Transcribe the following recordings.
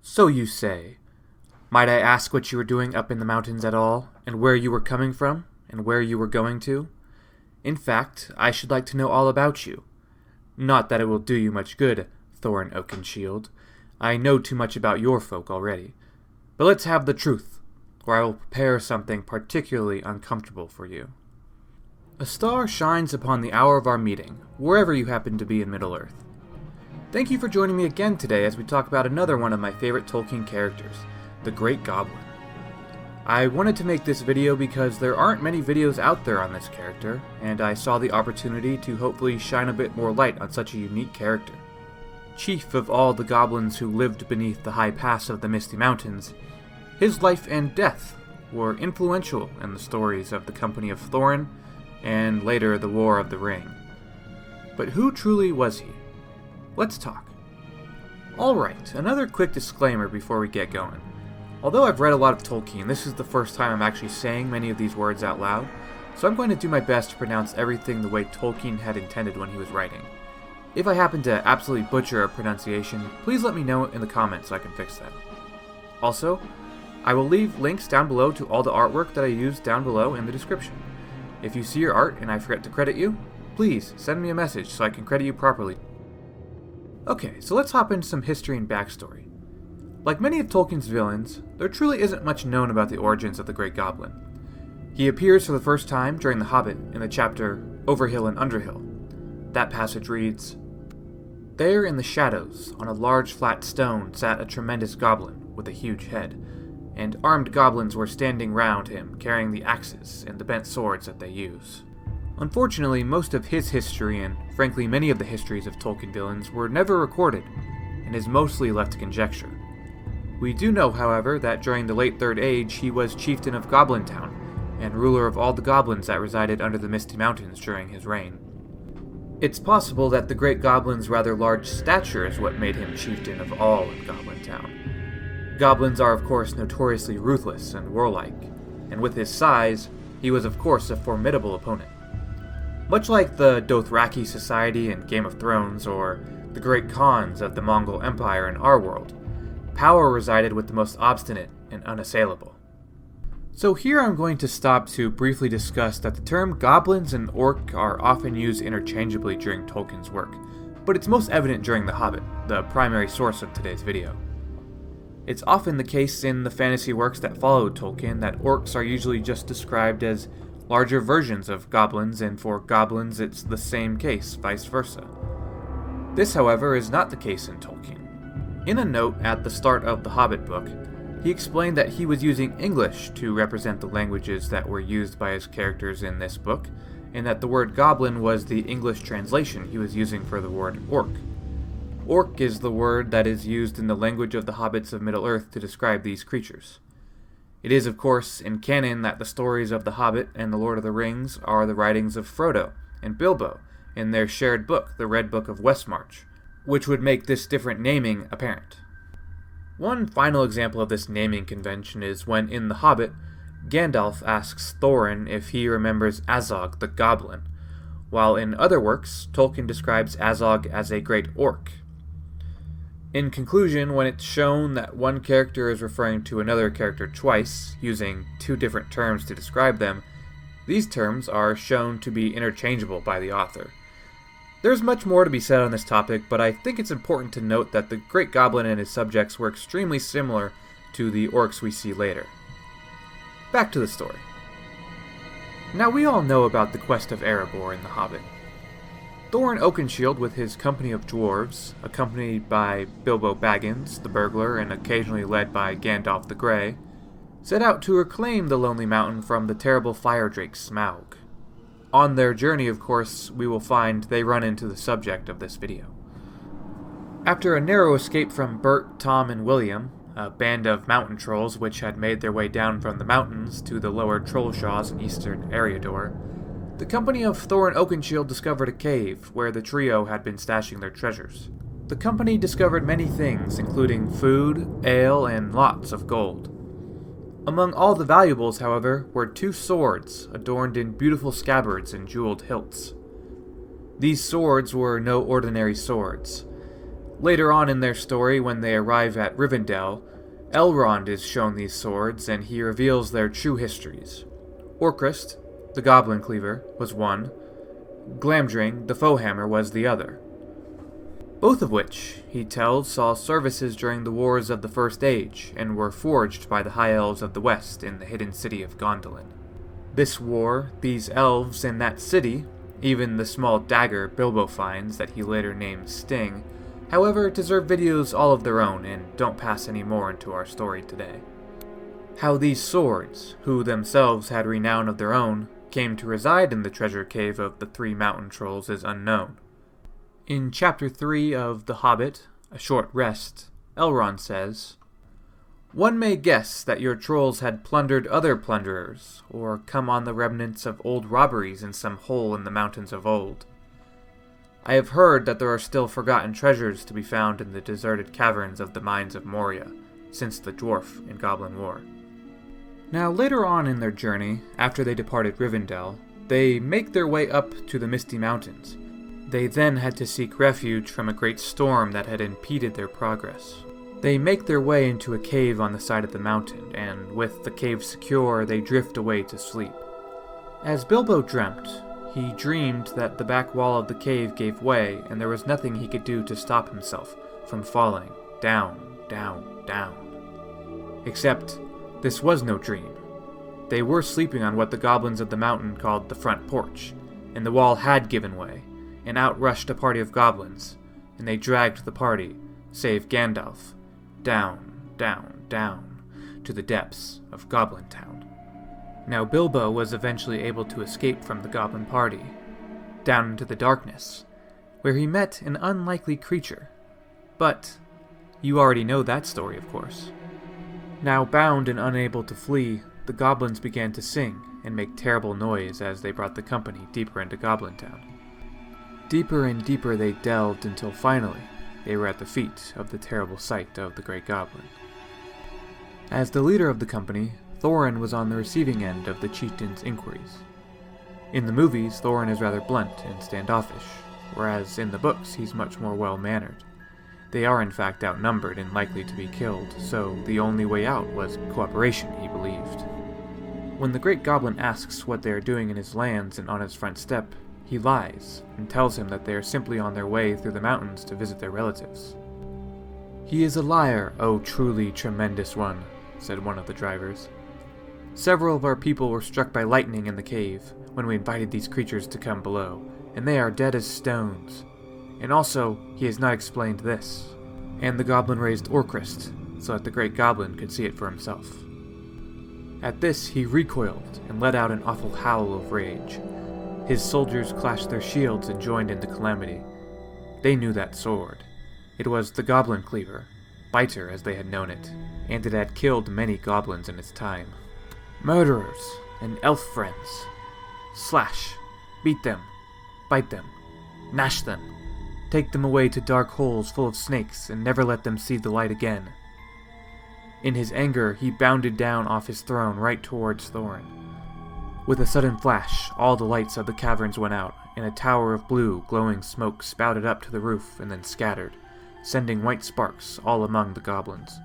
So you say. Might I ask what you were doing up in the mountains at all, and where you were coming from, and where you were going to? In fact, I should like to know all about you. Not that it will do you much good, Thorin Oakenshield. I know too much about your folk already. But let's have the truth, or I will prepare something particularly uncomfortable for you. A star shines upon the hour of our meeting, wherever you happen to be in Middle-earth. Thank you for joining me again today as we talk about another one of my favorite Tolkien characters, the Great Goblin. I wanted to make this video because there aren't many videos out there on this character, and I saw the opportunity to hopefully shine a bit more light on such a unique character. Chief of all the goblins who lived beneath the high pass of the Misty Mountains, his life and death were influential in the stories of the Company of Thorin, and later the War of the Ring. But who truly was he? Let's talk. Alright, another quick disclaimer before we get going. Although I've read a lot of Tolkien, this is the first time I'm actually saying many of these words out loud, so I'm going to do my best to pronounce everything the way Tolkien had intended when he was writing. If I happen to absolutely butcher a pronunciation, please let me know in the comments so I can fix that. Also, I will leave links down below to all the artwork that I used down below in the description. If you see your art and I forget to credit you, please send me a message so I can credit you properly. Okay, so let's hop into some history and backstory. Like many of Tolkien's villains, there truly isn't much known about the origins of the Great Goblin. He appears for the first time during The Hobbit in the chapter Overhill and Underhill. That passage reads, "There in the shadows, on a large flat stone, sat a tremendous goblin with a huge head, and armed goblins were standing round him, carrying the axes and the bent swords that they use." Unfortunately, most of his history, and frankly many of the histories of Tolkien villains, were never recorded, and is mostly left to conjecture. We do know, however, that during the late Third Age he was chieftain of Goblin-town, and ruler of all the goblins that resided under the Misty Mountains during his reign. It's possible that the Great Goblin's rather large stature is what made him chieftain of all in Goblin-town. Goblins are of course notoriously ruthless and warlike, and with his size, he was of course a formidable opponent. Much like the Dothraki society in Game of Thrones, or the Great Khans of the Mongol Empire in our world, power resided with the most obstinate and unassailable. So here I'm going to stop to briefly discuss that the term goblins and orc are often used interchangeably during Tolkien's work, but it's most evident during The Hobbit, the primary source of today's video. It's often the case in the fantasy works that followed Tolkien that orcs are usually just described as larger versions of goblins, and for goblins it's the same case, vice versa. This, however, is not the case in Tolkien. In a note at the start of the Hobbit book, he explained that he was using English to represent the languages that were used by his characters in this book, and that the word goblin was the English translation he was using for the word orc. Orc is the word that is used in the language of the hobbits of Middle-earth to describe these creatures. It is, of course, in canon that the stories of The Hobbit and The Lord of the Rings are the writings of Frodo and Bilbo in their shared book, the Red Book of Westmarch, which would make this different naming apparent. One final example of this naming convention is when, in The Hobbit, Gandalf asks Thorin if he remembers Azog the Goblin, while in other works, Tolkien describes Azog as a great orc. In conclusion, when it's shown that one character is referring to another character twice, using two different terms to describe them, these terms are shown to be interchangeable by the author. There's much more to be said on this topic, but I think it's important to note that the Great Goblin and his subjects were extremely similar to the orcs we see later. Back to the story. Now we all know about the quest of Erebor in The Hobbit. Thorin Oakenshield with his company of dwarves, accompanied by Bilbo Baggins, the burglar, and occasionally led by Gandalf the Grey, set out to reclaim the Lonely Mountain from the terrible fire drake Smaug. On their journey, of course, we will find they run into the subject of this video. After a narrow escape from Bert, Tom, and William, a band of mountain trolls which had made their way down from the mountains to the lower Trollshaws in eastern Eriador, the company of Thorin Oakenshield discovered a cave where the trio had been stashing their treasures. The company discovered many things, including food, ale, and lots of gold. Among all the valuables, however, were 2 swords adorned in beautiful scabbards and jeweled hilts. These swords were no ordinary swords. Later on in their story, when they arrive at Rivendell, Elrond is shown these swords, and he reveals their true histories. Orcrist, the Goblin Cleaver, was one. Glamdring, the Foehammer, was the other. Both of which, he tells, saw services during the Wars of the First Age, and were forged by the High Elves of the West in the hidden city of Gondolin. This war, these elves, and that city, even the small dagger Bilbo finds that he later names Sting, however, deserve videos all of their own and don't pass any more into our story today. How these swords, who themselves had renown of their own, came to reside in the treasure cave of the three mountain trolls is unknown. In Chapter 3 of The Hobbit, A Short Rest, Elrond says, "One may guess that your trolls had plundered other plunderers, or come on the remnants of old robberies in some hole in the mountains of old. I have heard that there are still forgotten treasures to be found in the deserted caverns of the mines of Moria, since the Dwarf and Goblin War." Now later on in their journey, after they departed Rivendell, they make their way up to the Misty Mountains. They then had to seek refuge from a great storm that had impeded their progress. They make their way into a cave on the side of the mountain, and with the cave secure, they drift away to sleep. As Bilbo dreamt, he dreamed that the back wall of the cave gave way, and there was nothing he could do to stop himself from falling down, down, down. Except, this was no dream. They were sleeping on what the goblins of the mountain called the front porch, and the wall had given way, and out rushed a party of goblins, and they dragged the party, save Gandalf, down, down, down, to the depths of Goblin-town. Now Bilbo was eventually able to escape from the goblin party, down into the darkness, where he met an unlikely creature. But you already know that story, of course. Now bound and unable to flee, the goblins began to sing and make terrible noise as they brought the company deeper into Goblin-town. Deeper and deeper they delved until finally they were at the feet of the terrible sight of the Great Goblin. As the leader of the company, Thorin was on the receiving end of the chieftain's inquiries. In the movies, Thorin is rather blunt and standoffish, whereas in the books he's much more well-mannered. They are in fact outnumbered and likely to be killed, so the only way out was cooperation, he believed. When the Great Goblin asks what they are doing in his lands and on his front step, he lies, and tells him that they are simply on their way through the mountains to visit their relatives. "He is a liar, O truly tremendous one," said one of the drivers. "Several of our people were struck by lightning in the cave, when we invited these creatures to come below, and they are dead as stones. And also, he has not explained this." And the goblin raised Orcrist, so that the Great Goblin could see it for himself. At this he recoiled, and let out an awful howl of rage. His soldiers clashed their shields and joined in the calamity. They knew that sword. It was the Goblin Cleaver, Biter as they had known it, and it had killed many goblins in its time. Murderers and elf friends. Slash, beat them, bite them, gnash them, take them away to dark holes full of snakes and never let them see the light again. In his anger, he bounded down off his throne right towards Thorin. With a sudden flash, all the lights of the caverns went out, and a tower of blue, glowing smoke spouted up to the roof and then scattered, sending white sparks all among the goblins.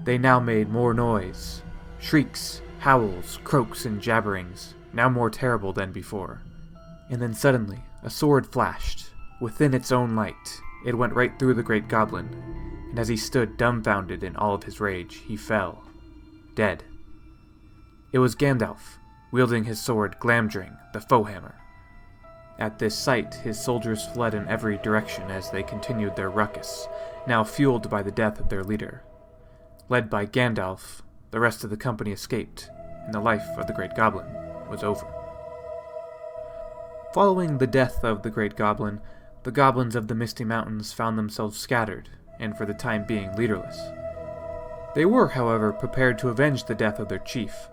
They now made more noise. Shrieks, howls, croaks, and jabberings, now more terrible than before. And then suddenly, a sword flashed. Within its own light, it went right through the Great Goblin, and as he stood dumbfounded in all of his rage, he fell, dead. It was Gandalf, wielding his sword Glamdring, the Foehammer. At this sight, his soldiers fled in every direction as they continued their ruckus, now fueled by the death of their leader. Led by Gandalf, the rest of the company escaped, and the life of the Great Goblin was over. Following the death of the Great Goblin, the goblins of the Misty Mountains found themselves scattered, and for the time being leaderless. They were, however, prepared to avenge the death of their chief.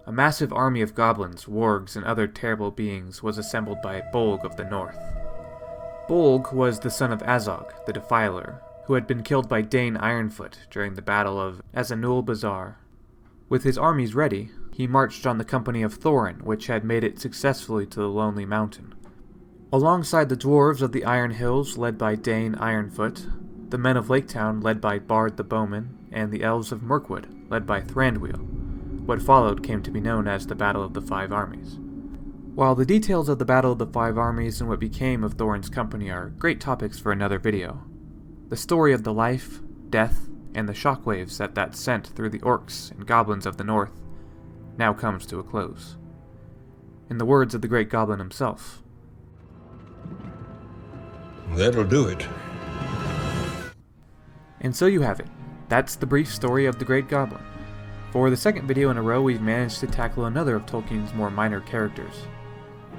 A massive army of goblins, wargs, and other terrible beings was assembled by Bolg of the North. Bolg was the son of Azog, the Defiler, who had been killed by Dane Ironfoot during the Battle of Azanul Bazaar. With his armies ready, he marched on the company of Thorin, which had made it successfully to the Lonely Mountain. Alongside the dwarves of the Iron Hills led by Dane Ironfoot, the men of Laketown led by Bard the Bowman, and the elves of Mirkwood led by Thranduil, what followed came to be known as the Battle of the Five Armies. While the details of the Battle of the Five Armies and what became of Thorin's company are great topics for another video, the story of the life, death, and the shockwaves that sent through the orcs and goblins of the north now comes to a close. In the words of the Great Goblin himself, "That'll do it." And so you have it. That's the brief story of the Great Goblin. For the second video in a row, we've managed to tackle another of Tolkien's more minor characters.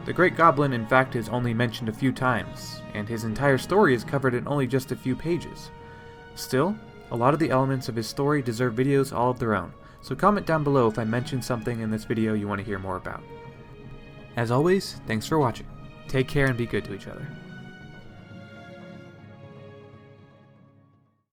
The Great Goblin, in fact, is only mentioned a few times, and his entire story is covered in only just a few pages. Still, a lot of the elements of his story deserve videos all of their own, so comment down below if I mention something in this video you want to hear more about. As always, thanks for watching. Take care and be good to each other.